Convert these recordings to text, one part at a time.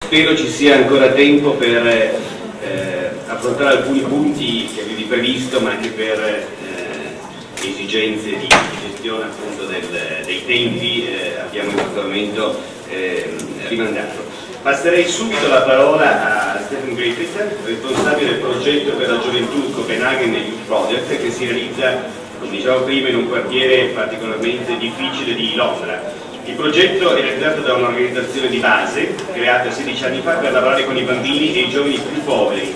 spero ci sia ancora tempo per affrontare alcuni punti che avevi previsto, ma anche per esigenze di gestione appunto dei tempi abbiamo in questo momento rimandato. Passerei subito la parola a Stephen Griffith, responsabile del progetto per la gioventù Copenhagen Youth Project, che si realizza, come dicevo prima, in un quartiere particolarmente difficile di Londra. Il progetto è realizzato da un'organizzazione di base, creata 16 anni fa per lavorare con i bambini e i giovani più poveri,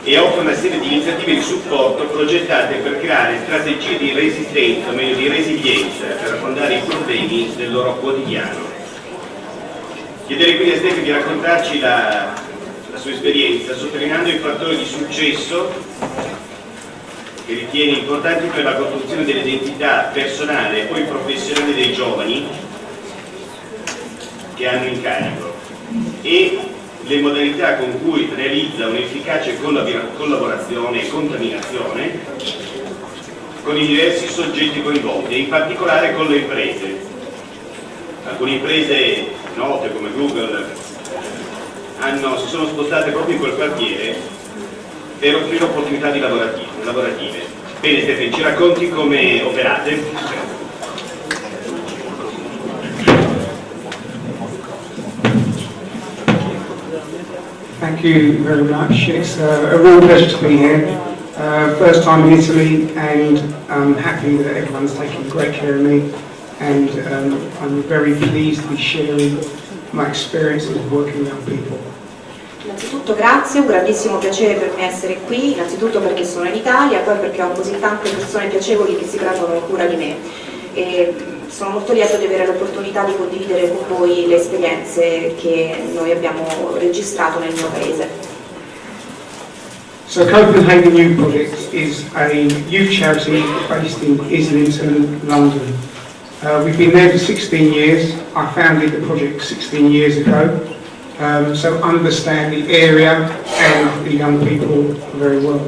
e offre una serie di iniziative di supporto progettate per creare strategie di resistenza, o meglio di resilienza, per affrontare i problemi del loro quotidiano. Chiederei quindi a Stefano di raccontarci la sua esperienza, sottolineando i fattori di successo che ritiene importanti per la costruzione dell'identità personale e poi professionale dei giovani che hanno in carico e le modalità con cui realizza un'efficace collaborazione e contaminazione con i diversi soggetti coinvolti e in particolare con le imprese. Alcune imprese note come Google si sono spostate proprio in quel quartiere per offrire opportunità lavorative. Bene Stefano, ci racconti come operate? Thank you very much. It's a real pleasure to be here. First time in Italy, and I'm happy that everyone's taking great care of me, and I'm very pleased to be sharing my experiences working with young people. Innanzitutto grazie, un grandissimo piacere per me essere qui, innanzitutto perché sono in Italia, poi perché ho così tante persone piacevoli che si prendono cura di me. E sono molto lieto di avere l'opportunità di condividere con voi le esperienze che noi abbiamo registrato nel mio paese. So Copenhagen Youth Project is a youth charity based in Islington, London. We've been there for 16 years. I founded the project 16 years ago, so understand the area and the young people very well.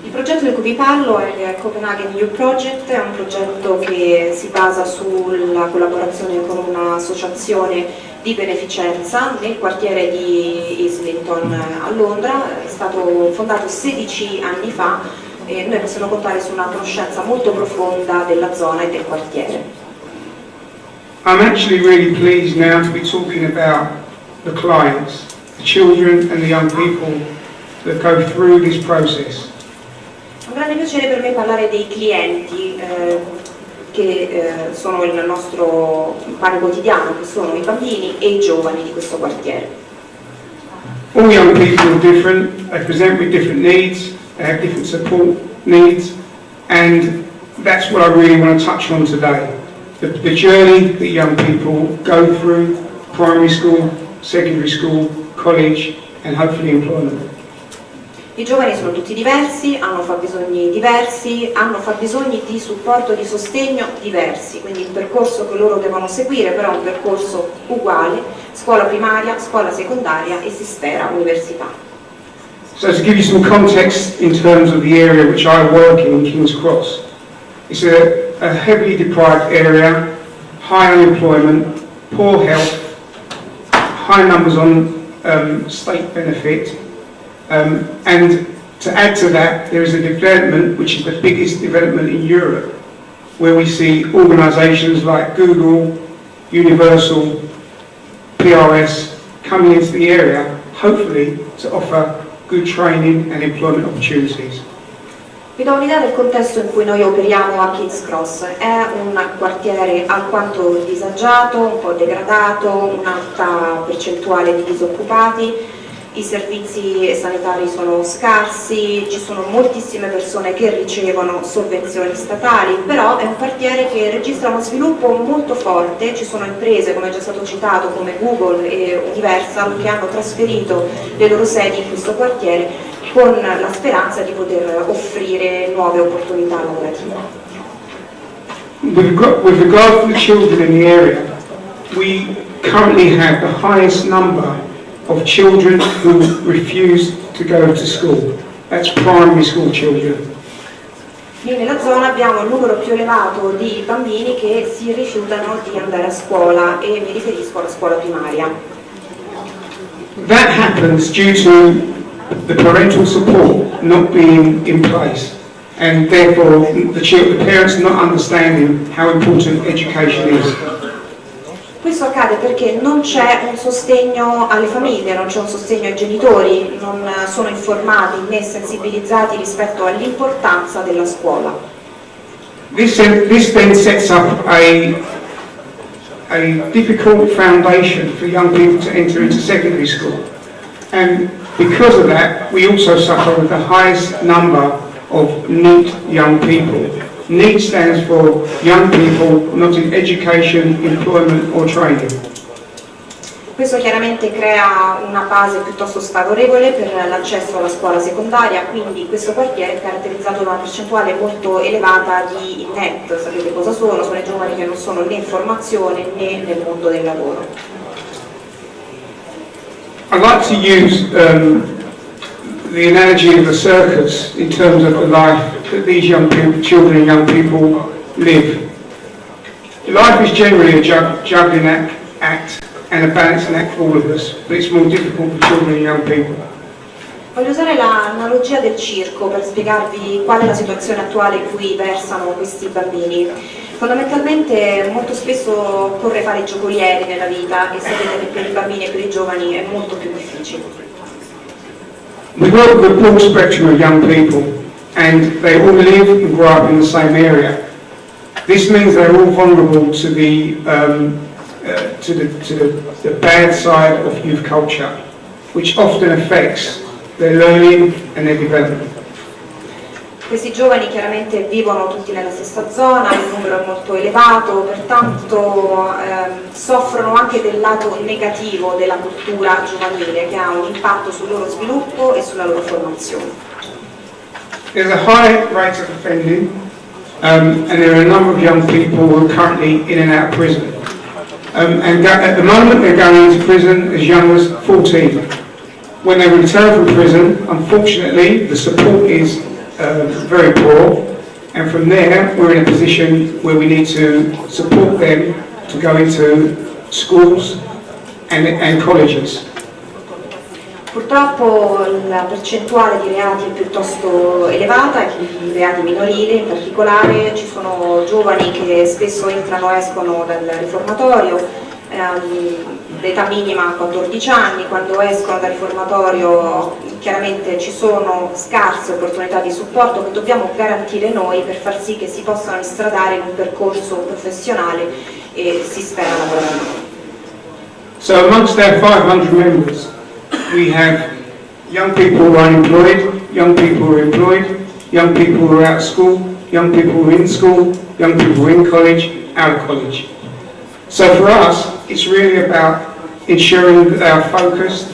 Il progetto di cui vi parlo è il Copenhagen Youth Project, è un progetto che si basa sulla collaborazione con un'associazione di beneficenza nel quartiere di Islington a Londra. È stato fondato 16 anni fa e noi possiamo contare su una conoscenza molto profonda della zona e del quartiere. I'm actually really pleased now to be talking about the clients, the children and the young people that go through this process. È un grande piacere per me parlare dei clienti che sono il nostro pane quotidiano, che sono i bambini e i giovani di questo quartiere. All young people are different, they present with different needs, they have different support needs, and that's what I really want to touch on today. The journey that young people go through primary school, secondary school, college and hopefully employment. I giovani sono tutti diversi, hanno fabbisogni diversi, hanno fabbisogni di supporto, di sostegno diversi, quindi il percorso che loro devono seguire però è un percorso uguale, scuola primaria, scuola secondaria e si spera università. So to give you some context in terms of the area which I work in King's Cross, it's a heavily deprived area, high unemployment, poor health, high numbers on state benefit. And to add to that, there is a development which is the biggest development in Europe, where we see organisations like Google, Universal, PRS coming into the area, hopefully to offer good training and employment opportunities. Vi do un'idea del contesto in cui noi operiamo a King's Cross. È un quartiere alquanto disagiato, un po' degradato, un'alta percentuale di disoccupati. I servizi sanitari sono scarsi, ci sono moltissime persone che ricevono sovvenzioni statali, però è un quartiere che registra uno sviluppo molto forte. Ci sono imprese, come è già stato citato, come Google e Universal, che hanno trasferito le loro sedi in questo quartiere con la speranza di poter offrire nuove opportunità lavorative. With regard to the children in the area, we currently have the highest number of children who refuse to go to school. That's primary school children. Lì nella zona abbiamo il numero più elevato di bambini che si rifiutano di andare a scuola e mi riferisco alla scuola primaria. That happens due to the parental support not being in place, and therefore the parents not understanding how important education is. Questo accade perché non c'è un sostegno alle famiglie, non c'è un sostegno ai genitori, non sono informati né sensibilizzati rispetto all'importanza della scuola. This then sets up a difficult foundation for young people to enter into secondary school, and because of that we also suffer with the highest number of NEET young people. NEET stands for young people not in education, employment or training. Questo chiaramente crea una base piuttosto sfavorevole per l'accesso alla scuola secondaria, quindi questo quartiere è caratterizzato da una percentuale molto elevata di NEET. Sapete cosa sono? Sono i giovani che non sono né in formazione né nel mondo del lavoro. I'd like to use the analogy of the circus in terms of the life that these young people, children and young people live. Life is generally a juggling act and a balancing act for all of us, but it's more difficult for children and young people. Voglio usare l'analogia del circo per spiegarvi qual è la situazione attuale in cui versano questi bambini. Fondamentalmente molto spesso occorre fare i giocolieri nella vita e sapete che per i bambini e per i giovani è molto più difficile. We work with a broad spectrum of young people, and they all live and grow up in the same area. This means they're all vulnerable to the bad side of youth culture, which often affects their learning and their development. Questi giovani chiaramente vivono tutti nella stessa zona, il numero è molto elevato, pertanto soffrono anche del lato negativo della cultura giovanile, che ha un impatto sul loro sviluppo e sulla loro formazione. There's a high rate of offending, and there are a number of young people who are currently in and out of prison. At the moment they're going into prison as young as 14. When they return from prison, unfortunately, the support is very poor, and from there we're in a position where we need to support them to go into schools and colleges. Purtroppo la percentuale di reati è piuttosto elevata, i reati minorili in particolare. Ci sono giovani che spesso entrano e escono dal riformatorio, l'età minima 14 anni, quando escono dal riformatorio chiaramente ci sono scarse opportunità di supporto che dobbiamo garantire noi per far sì che si possano instradare in un percorso professionale e si spera lavorativo. So amongst our 500 members we have young people who are unemployed, young people who are employed, young people who are out of school, young people who are in school, young people who are in college, out of college. So for us, it's really about ensuring that they are focused,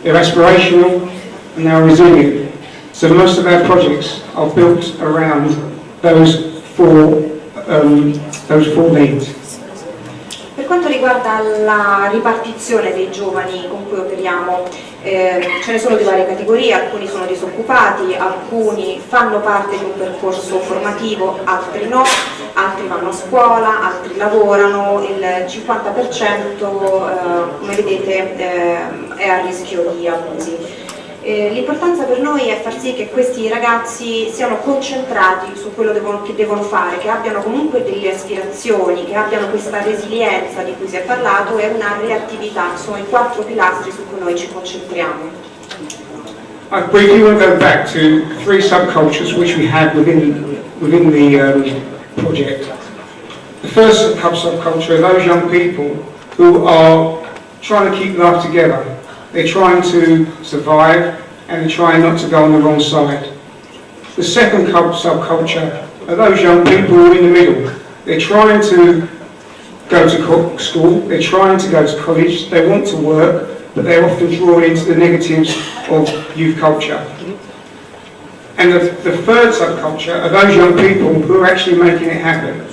they're aspirational, and they are resilient. So most of our projects are built around those four needs. Per quanto riguarda la ripartizione dei giovani con cui operiamo, ce ne sono di varie categorie, alcuni sono disoccupati, alcuni fanno parte di un percorso formativo, altri no, altri vanno a scuola, altri lavorano, il 50% come vedete è a rischio di abusi. L'importanza per noi è far sì che questi ragazzi siano concentrati su quello che devono fare, che abbiano comunque delle aspirazioni, che abbiano questa resilienza di cui si è parlato e una reattività. Sono i 4 pilastri su cui noi ci concentriamo. I briefly want to go back to 3 subcultures which we have within the project. The first subculture are those young people who are trying to keep life together. They're trying to survive and they're trying not to go on the wrong side. The second subculture are those young people who are in the middle. They're trying to go to school, they're trying to go to college, they want to work, but they're often drawn into the negatives of youth culture. And the third subculture are those young people who are actually making it happen.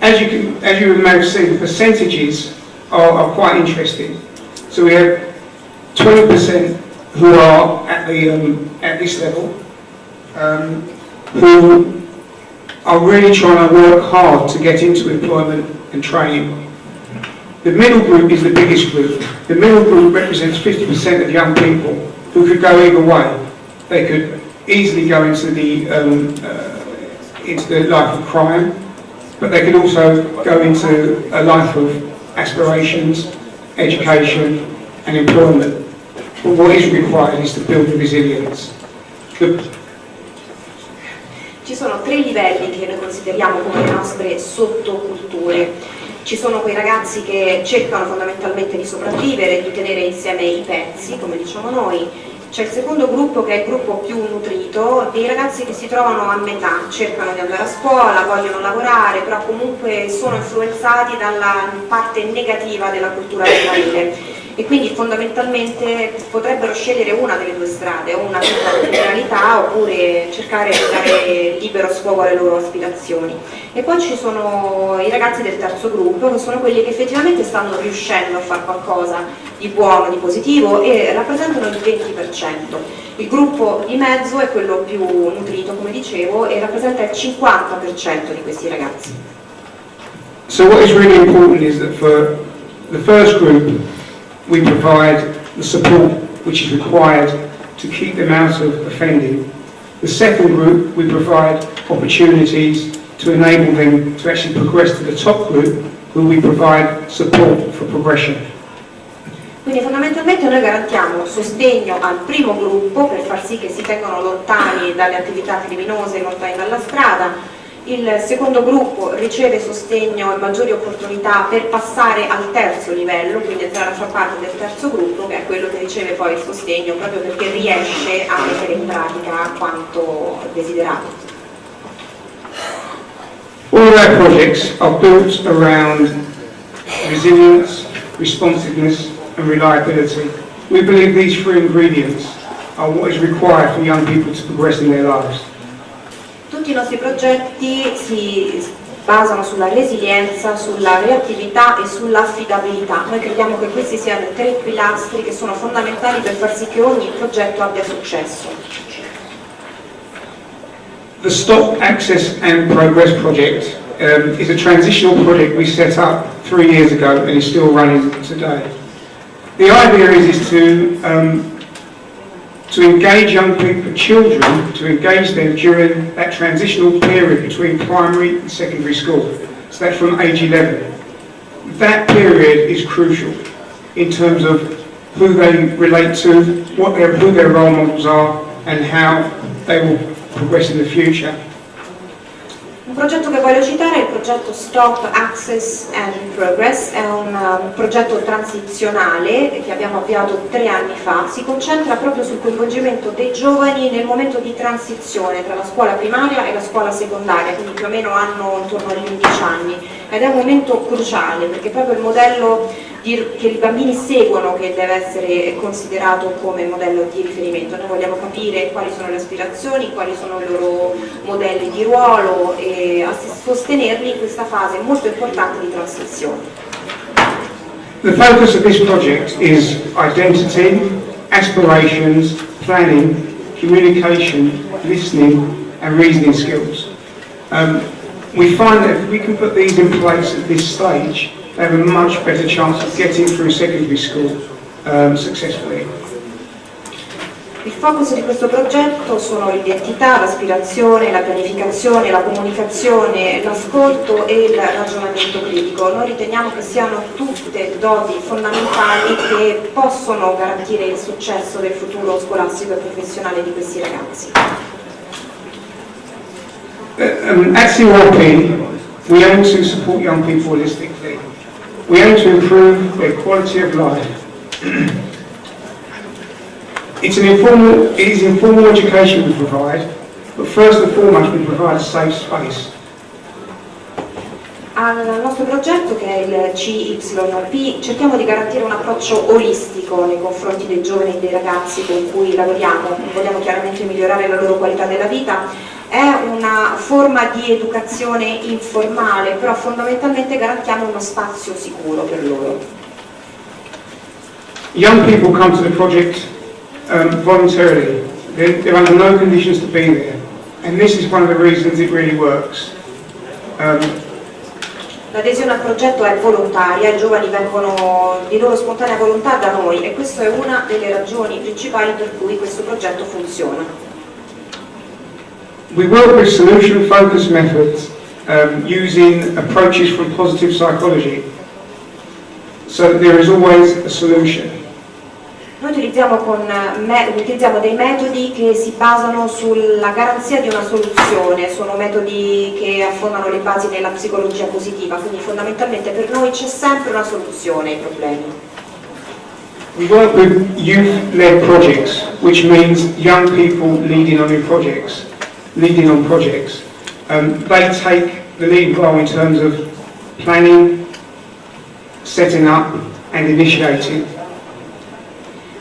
As you may have seen, the percentages are quite interesting. So we have 20% who are at this level, who are really trying to work hard to get into employment and training. The middle group is the biggest group. The middle group represents 50% of young people who could go either way. They could easily go into the life of crime, but they could also go into a life of aspirations, education and employment. But what is required is to build resilience. Ci sono 3 livelli che noi consideriamo come le nostre sottoculture. Ci sono quei ragazzi che cercano fondamentalmente di sopravvivere, di tenere insieme i pezzi, come diciamo noi. C'è il secondo gruppo che è il gruppo più nutrito, dei ragazzi che si trovano a metà, cercano di andare a scuola, vogliono lavorare, però comunque sono influenzati dalla parte negativa della cultura giovanile e quindi fondamentalmente potrebbero scegliere una delle 2 strade, o una vita di criminalità oppure cercare di dare libero sfogo alle loro aspirazioni. E poi ci sono i ragazzi del terzo gruppo, che sono quelli che effettivamente stanno riuscendo a fare qualcosa di buono, di positivo e rappresentano il 20%. Il gruppo di mezzo è quello più nutrito, come dicevo, e rappresenta il 50% di questi ragazzi. So what is really important is that for the first group we provide the support which is required to keep them out of offending. The second group we provide opportunities to enable them to actually progress to the top group, who we provide support for progression. Quindi fondamentalmente noi garantiamo sostegno al primo gruppo per far sì che si tengano lontani dalle attività criminose, lontani dalla strada. Il secondo gruppo riceve sostegno e maggiori opportunità per passare al terzo livello, quindi entrare a far parte del terzo gruppo, che è quello che riceve poi il sostegno proprio perché riesce a mettere in pratica quanto desiderato. All our projects are built around resilience, responsiveness and reliability. We believe these 3 ingredients are what is required for young people to progress in their lives. Tutti i nostri progetti si basano sulla resilienza, sulla reattività e sull'affidabilità. Noi crediamo che questi siano i 3 pilastri che sono fondamentali per far sì che ogni progetto abbia successo. The Stop, Access and Progress project is a transitional project we set up 3 years ago and is still running today. The idea is to engage young people, children, to engage them during that transitional period between primary and secondary school. So that's from age 11. That period is crucial in terms of who they relate to, who their role models are, and how they will progress in the future. Un progetto che voglio citare è il progetto Stop, Access and Progress, è un progetto transizionale che abbiamo avviato 3 anni fa, si concentra proprio sul coinvolgimento dei giovani nel momento di transizione tra la scuola primaria e la scuola secondaria, quindi più o meno hanno intorno agli 11 anni, ed è un momento cruciale perché proprio il modello che i bambini seguono che deve essere considerato come modello di riferimento. Noi vogliamo capire quali sono le aspirazioni, quali sono i loro modelli di ruolo e sostenerli in questa fase molto importante di transizione. The focus of this project is identity, aspirations, planning, communication, listening and reasoning skills. We find that if we can put these in place at this stage, they have a much better chance of getting through secondary school successfully. Il focus di questo progetto sono l'identità, l'aspirazione, la pianificazione, la comunicazione, l'ascolto e il ragionamento critico. Noi riteniamo che siano tutte doti fondamentali che possono garantire il successo del futuro scolastico e professionale di questi ragazzi. At CIOFS-FP, we aim to support young people holistically. We aim to improve their quality of life. It is informal education we provide, but first and foremost we provide a safe space. Al nostro progetto, che è il CIOFS-FP, cerchiamo di garantire un approccio olistico nei confronti dei giovani e dei ragazzi con cui lavoriamo. Vogliamo chiaramente migliorare la loro qualità della vita. È una forma di educazione informale, però fondamentalmente garantiamo uno spazio sicuro per loro. Young people come to the project voluntarily. They're under no conditions to be there, and this is one of the reasons it really works. L'adesione al progetto è volontaria, i giovani vengono di loro spontanea volontà da noi e questa è una delle ragioni principali per cui questo progetto funziona. We work with solution-focused methods using approaches from positive psychology, so that there is always a solution. Noi utilizziamo dei metodi che si basano sulla garanzia di una soluzione, sono metodi che affondano le basi nella psicologia positiva, quindi fondamentalmente per noi c'è sempre una soluzione ai problemi. We work with youth-led projects, which means young people leading on projects. They take the lead role in terms of planning, setting up and initiating.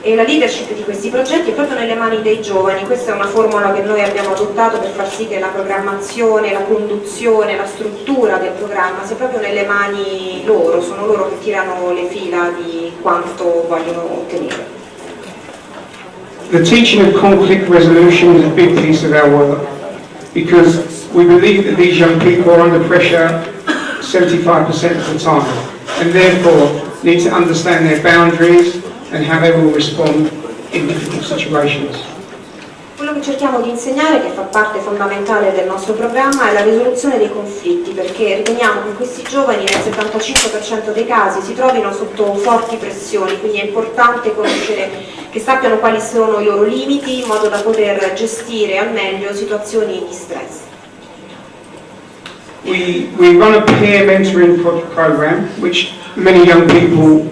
E la leadership di questi progetti è proprio nelle mani dei giovani, questa è una formula che noi abbiamo adottato per far sì che la programmazione, la conduzione, la struttura del programma sia proprio nelle mani loro, sono loro che tirano le fila di quanto vogliono ottenere. The teaching of conflict resolution is a big piece of our work because we believe that these young people are under pressure 75% of the time and therefore need to understand their boundaries and how they will respond in difficult situations. Quello che cerchiamo di insegnare, che fa parte fondamentale del nostro programma, è la risoluzione dei conflitti, perché riteniamo che questi giovani nel 75% dei casi si trovino sotto forti pressioni, quindi è importante conoscere, che sappiano quali sono i loro limiti in modo da poter gestire al meglio situazioni di stress. We run a peer mentoring program which many young people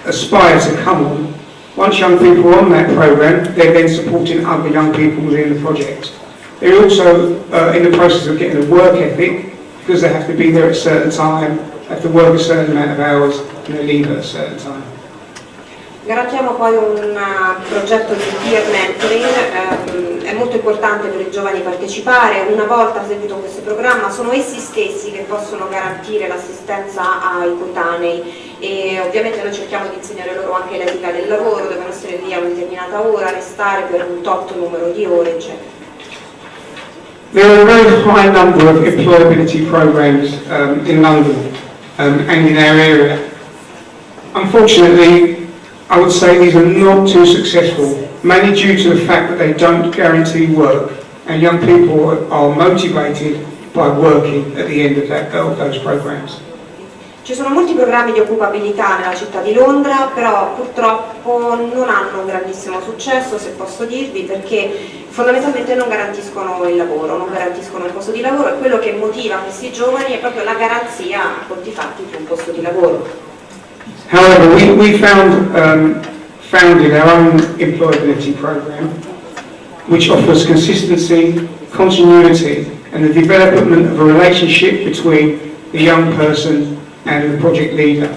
aspire to come on. Once young people are on that program, they're then supporting other young people within the project. They're also in the process of getting a work ethic because they have to be there at a certain time, have to work a certain amount of hours and they leave at a certain time. Garantiamo poi un progetto di peer mentoring, è molto importante per i giovani partecipare, una volta seguito questo programma sono essi stessi che possono garantire l'assistenza ai coetanei e ovviamente noi cerchiamo di insegnare loro anche l'etica del lavoro, devono essere lì a una determinata ora, restare per un tot numero di ore, eccetera. There are a very high number of employability programs in London and in our area. Unfortunately, I would say these are not too successful, mainly due to the fact that they don't guarantee work and young people are motivated by working at the end of those programs. Ci sono molti programmi di occupabilità nella città di Londra, però purtroppo non hanno un grandissimo successo, se posso dirvi, perché fondamentalmente non garantiscono il lavoro, non garantiscono il posto di lavoro e quello che motiva questi giovani è proprio la garanzia a conti fatti di un posto di lavoro. However, we founded our own employability program, which offers consistency, continuity, and the development of a relationship between the young person and the project leader.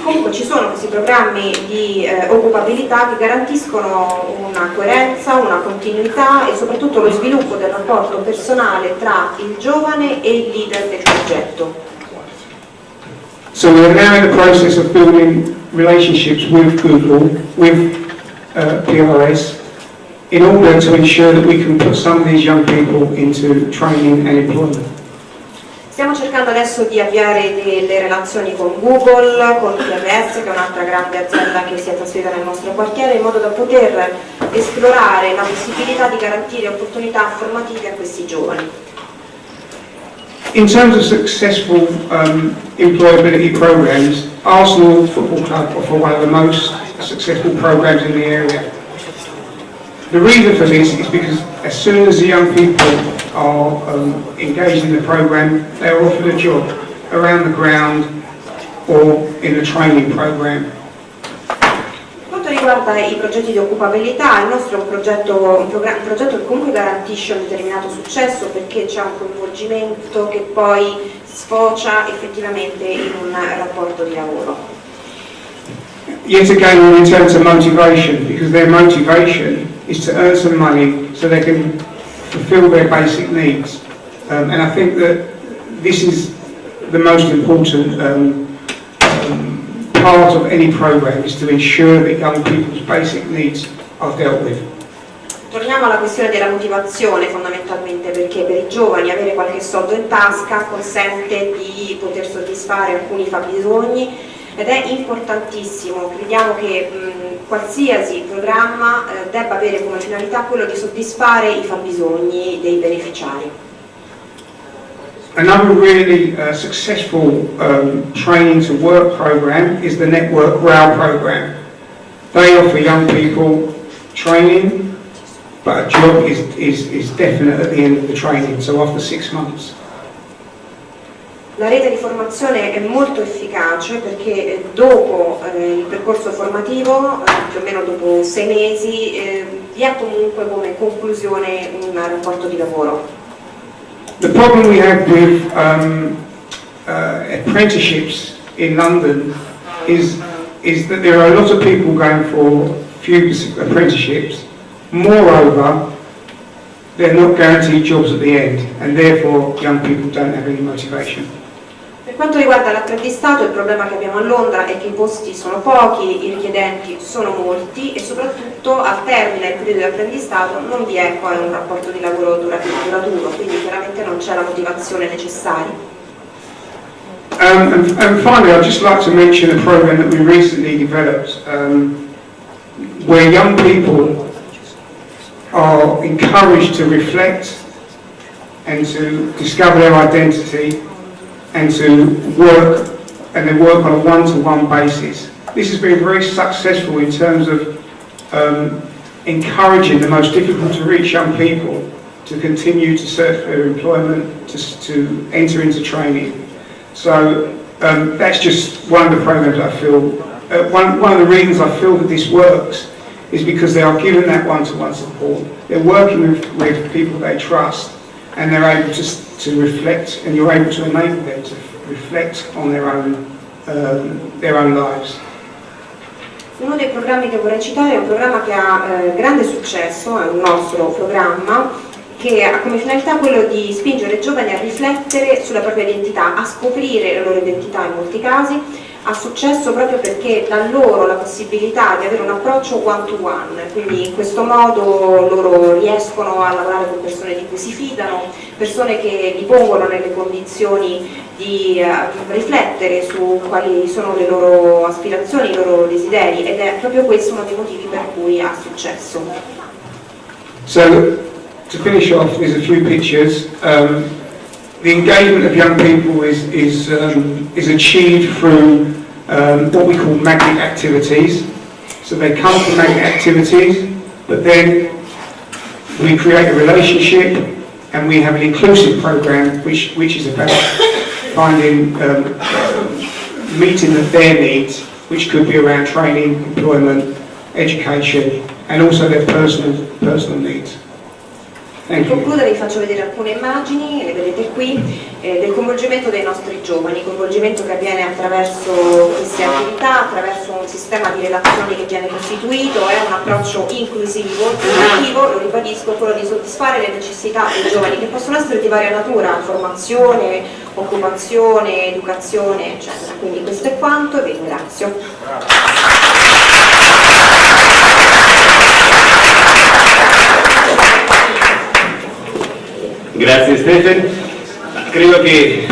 Comunque ci sono questi programmi di occupabilità che garantiscono una coerenza, una continuità e soprattutto lo sviluppo del rapporto personale tra il giovane e il leader del progetto. So we are now in the process of building relationships with Google, with PRS, in order to ensure that we can put some of these young people into training and employment. Stiamo cercando adesso di avviare delle relazioni con Google, con PRS, che è un'altra grande azienda che si è trasferita nel nostro quartiere, in modo da poter esplorare la possibilità di garantire opportunità formative a questi giovani. In terms of successful employability programs, Arsenal Football Club offer one of the most successful programs in the area. The reason for this is because as soon as the young people are engaged in the program, they are offered a job around the ground or in the training program. Per quanto riguarda i progetti di occupabilità, il nostro è un progetto che comunque garantisce un determinato successo perché c'è un coinvolgimento che poi sfocia effettivamente in un rapporto di lavoro. Yet again, we return to motivation, because their motivation is to earn some money so they can fulfill their basic needs. And I think that this is the most important part of any program, is to ensure that young people's basic needs are dealt with. Torniamo alla questione della motivazione fondamentalmente, perché per i giovani avere qualche soldo in tasca consente di poter soddisfare alcuni fabbisogni ed è importantissimo. Crediamo che qualsiasi programma debba avere come finalità quello di soddisfare i fabbisogni dei beneficiari. Another really successful training to work program is the Network Rail program. They offer young people training, but a job is definite at the end of the training, so after 6 months. La rete di formazione è molto efficace perché dopo il percorso formativo, più o meno dopo 6 mesi, vi è comunque come conclusione un rapporto di lavoro. The problem we have with apprenticeships in London is that there are a lot of people going for few apprenticeships. Moreover, they're not guaranteed jobs at the end, and therefore young people don't have any motivation. Per quanto riguarda l'apprendistato, il problema che abbiamo a Londra è che i posti sono pochi, i richiedenti sono molti e soprattutto al termine del periodo di apprendistato non vi è poi un rapporto di lavoro duraturo, quindi chiaramente non c'è la motivazione necessaria. And finally, I'd just like to mention a program that we recently developed where young people are encouraged to reflect and to discover their identity and to work, and they work on a one-to-one basis. This has been very successful in terms of encouraging the most difficult to reach young people to continue to search for employment, to enter into training. So that's just one of the programs I feel, one of the reasons I feel that this works is because they are given that one-to-one support. They're working with people they trust, and they're able to reflect, and you're able to enable them to reflect on their own lives. Uno dei programmi che vorrei citare è un programma che ha grande successo, è un nostro programma che ha come finalità quello di spingere i giovani a riflettere sulla propria identità, a scoprire la loro identità in molti casi. Ha successo proprio perché dà loro la possibilità di avere un approccio one to one, quindi in questo modo loro riescono a lavorare con persone di cui si fidano, persone che li pongono nelle condizioni di riflettere su quali sono le loro aspirazioni, i loro desideri, ed è proprio questo uno dei motivi per cui ha successo. So, to finish off, there's a few pictures. The engagement of young people is achieved through what we call magnet activities. So they come to magnet activities, but then we create a relationship and we have an inclusive program which is about finding, meeting their needs, which could be around training, employment, education, and also their personal needs. Per concludere vi faccio vedere alcune immagini, le vedete qui, del coinvolgimento dei nostri giovani, coinvolgimento che avviene attraverso queste attività, attraverso un sistema di relazioni che viene costituito, è un approccio inclusivo, l'obiettivo, lo ribadisco, quello di soddisfare le necessità dei giovani che possono essere di varia natura, formazione, occupazione, educazione, eccetera. Quindi questo è quanto e vi ringrazio. Grazie Stefano, credo che